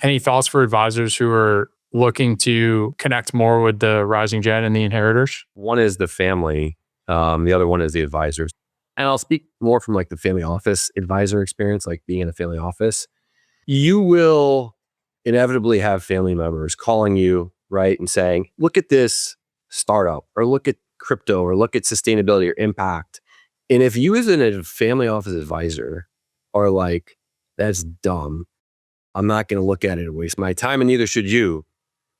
Any thoughts for advisors who are looking to connect more with the rising gen and the inheritors? One is the family. The other one is the advisors. And I'll speak more from like the family office advisor experience, like being in a family office. You will inevitably have family members calling you, right, and saying, look at this startup, or look at crypto, or look at sustainability or impact. And if you as a family office advisor are like, that's dumb, I'm not going to look at it and waste my time, and neither should you,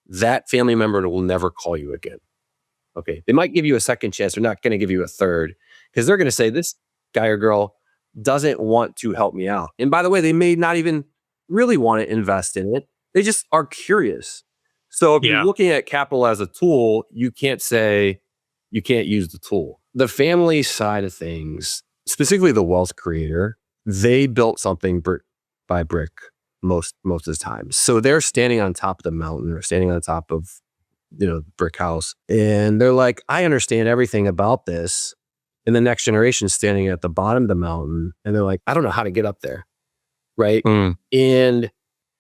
that family member will never call you again. Okay. They might give you a second chance. They're not going to give you a third, because they're going to say, this guy or girl doesn't want to help me out. And by the way, they may not even really want to invest in it. They just are curious. So if you're looking at capital as a tool, you can't say you can't use the tool. The family side of things, specifically the wealth creator, they built something brick by brick most of the time. So they're standing on top of the mountain, or standing on top of, brick house. And they're like, I understand everything about this. And the next generation standing at the bottom of the mountain, and they're like, I don't know how to get up there. Right. And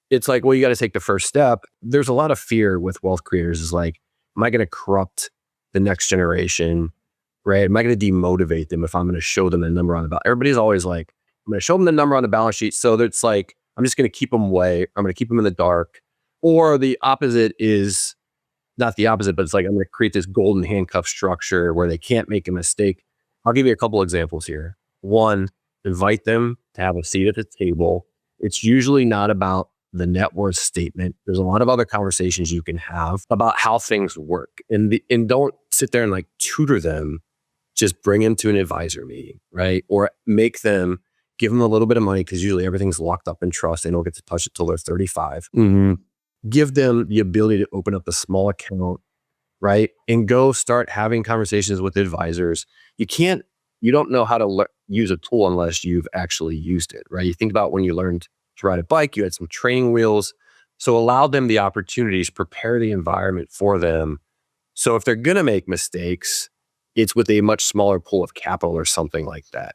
it's like, well, you got to take the first step. There's a lot of fear with wealth creators, is like, am I going to corrupt the next generation? Right. Am I going to demotivate them if I'm going to show them the number on the balance? Everybody's always like, I'm going to show them the number on the balance sheet. So that's like, I'm just going to keep them away. I'm going to keep them in the dark. Or the opposite is not the opposite, but it's like, I'm going to create this golden handcuff structure where they can't make a mistake. I'll give you a couple examples here. One, invite them to have a seat at the table. It's usually not about the net worth statement. There's a lot of other conversations you can have about how things work, and don't sit there and like tutor them. Just bring them to an advisor meeting, right? Or give them a little bit of money, because usually everything's locked up in trust. They don't get to touch it till they're 35. Give them the ability to open up a small account, right? And go start having conversations with advisors. You don't know how to use a tool unless you've actually used it, right? You think about when you learned to ride a bike, you had some training wheels. So allow them the opportunities, prepare the environment for them. So if they're going to make mistakes, it's with a much smaller pool of capital or something like that.